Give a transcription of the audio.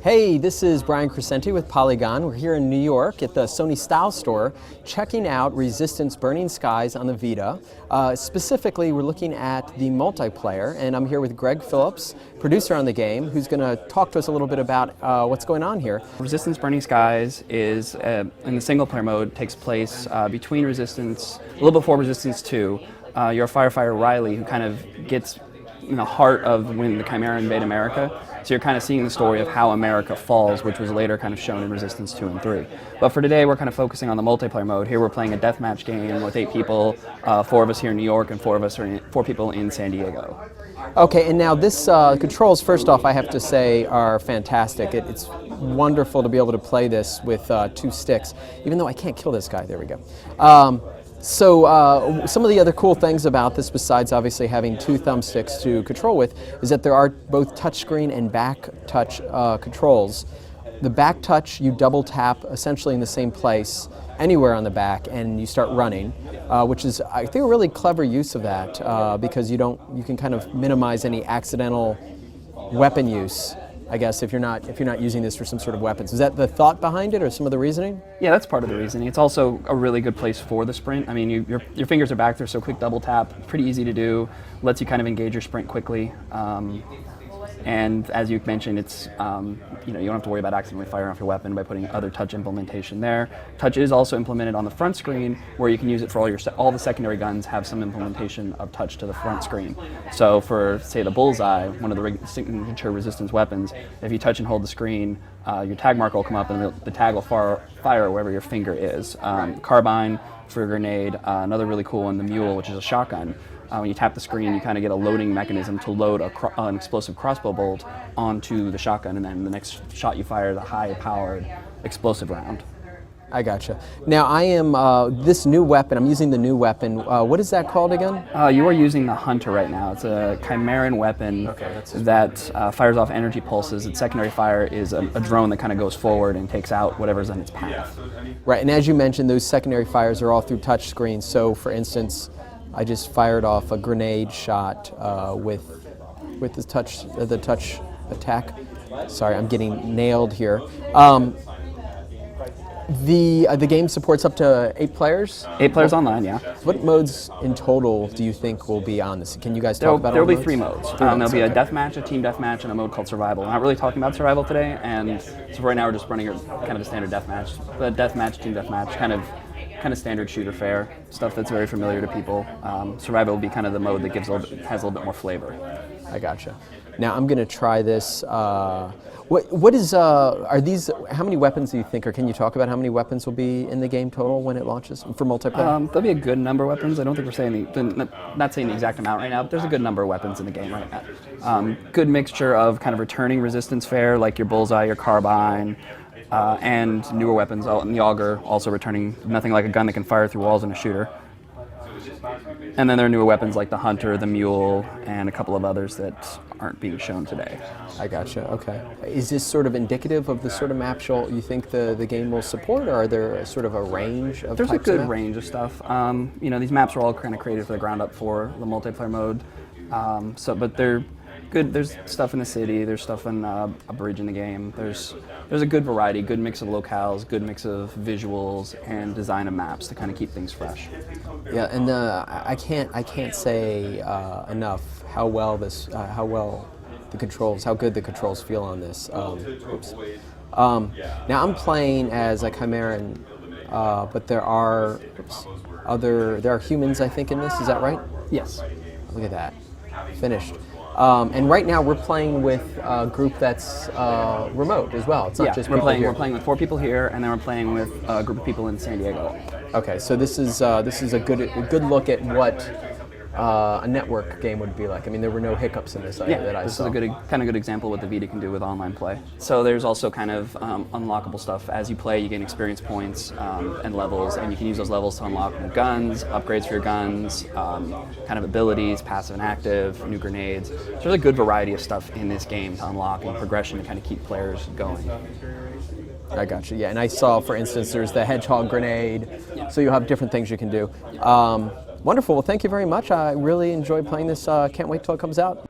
Hey, this is Brian Crescenti with Polygon. We're here in New York at the Sony Style Store checking out Resistance Burning Skies on the Vita. Specifically, we're looking at the multiplayer, and I'm here with Greg Phillips, producer on the game, who's going to talk to us a little bit about what's going on here. Resistance Burning Skies is, in the single player mode, takes place between Resistance, a little before Resistance 2. You're a firefighter, Riley, who kind of gets in the heart of when the Chimera invade America. So you're kind of seeing the story of how America falls, which was later kind of shown in Resistance 2 and 3. But for today, we're kind of focusing on the multiplayer mode. Here we're playing a deathmatch game with 8 people, 4 of us here in New York and 4 people in San Diego. Okay, and now this controls, first off, I have to say, are fantastic. It's wonderful to be able to play this with 2 sticks, even though I can't kill this guy. There we go. So some of the other cool things about this, besides obviously having 2 thumbsticks to control with, is that there are both touchscreen and back touch controls. The back touch, you double tap essentially in the same place anywhere on the back and you start running, which is, I think, a really clever use of that because you can kind of minimize any accidental weapon use, I guess, if you're not using this for some sort of weapons. Is that the thought behind it, or some of the reasoning? Yeah, that's part of the reasoning. It's also a really good place for the sprint. I mean, your fingers are back there, so quick double tap, pretty easy to do, lets you kind of engage your sprint quickly. And as you mentioned, it's you don't have to worry about accidentally firing off your weapon by putting other touch implementation there. Touch is also implemented on the front screen, where you can use it for all the secondary guns have some implementation of touch to the front screen. So for, say, the bullseye, one of the signature Resistance weapons, if you touch and hold the screen, your tag marker will come up and the tag will fire wherever your finger is. Carbine for a grenade, another really cool one, the mule, which is a shotgun. When you tap the screen, you kind of get a loading mechanism to load an explosive crossbow bolt onto the shotgun, and then the next shot you fire is a high-powered explosive round. I gotcha. Now I am this new weapon. I'm using the new weapon. What is that called again? You are using the Hunter right now. It's a Chimeran weapon that fires off energy pulses. Its secondary fire is a drone that kind of goes forward and takes out whatever's in its path. Right, and as you mentioned, those secondary fires are all through touch screens. So, for instance, I just fired off a grenade shot with the touch attack. Sorry, I'm getting nailed here. The game supports up to 8 players? 8 players online, yeah. What modes in total do you think will be on this? Can you guys talk about There will be modes? 3 modes. There'll be a deathmatch, a team deathmatch, and a mode called survival. We're not really talking about survival today, and so right now we're just running kind of a standard deathmatch. But deathmatch, team deathmatch, kind of standard shooter fare, stuff that's very familiar to people. Survival will be kind of the mode that has a little bit more flavor. I gotcha. Now I'm going to try this. What is are these? How many weapons do you think, or can you talk about how many weapons will be in the game total when it launches for multiplayer? There'll be a good number of weapons. I don't think we're saying not saying the exact amount right now, but there's a good number of weapons in the game right now. Good mixture of kind of returning Resistance fare, like your bullseye, your carbine. And newer weapons, and the auger, also returning nothing like a gun that can fire through walls in a shooter. And then there are newer weapons like the Hunter, the Mule, and a couple of others that aren't being shown today. I gotcha, okay. Is this sort of indicative of the sort of map you think the game will support, or are there sort of a range of There's types a good of range of stuff. These maps are all kind of created for the ground up for the multiplayer mode. But they're good. There's stuff in the city. There's stuff in a bridge in the game. There's a good variety, good mix of locales, good mix of visuals, and design of maps to kind of keep things fresh. Yeah, and I can't say enough how good the controls feel on this. Now I'm playing as a Chimeran, but there are humans, I think, in this. Is that right? Yes. Look at that. Finished. And right now we're playing with a group that's remote as well. It's not just we're playing with 4 people here, and then we're playing with a group of people in San Diego. Okay, so this is a good look at what a network game would be like. I mean, there were no hiccups in this that I saw. This is a good example of what the Vita can do with online play. So there's also kind of unlockable stuff. As you play, you gain experience points and levels, and you can use those levels to unlock new guns, upgrades for your guns, kind of abilities, passive and active, new grenades. So there's a good variety of stuff in this game to unlock and progression to kind of keep players going. I got you, yeah. And I saw, for instance, there's the hedgehog grenade, so you have different things you can do. Wonderful. Well, thank you very much. I really enjoyed playing this. Can't wait till it comes out.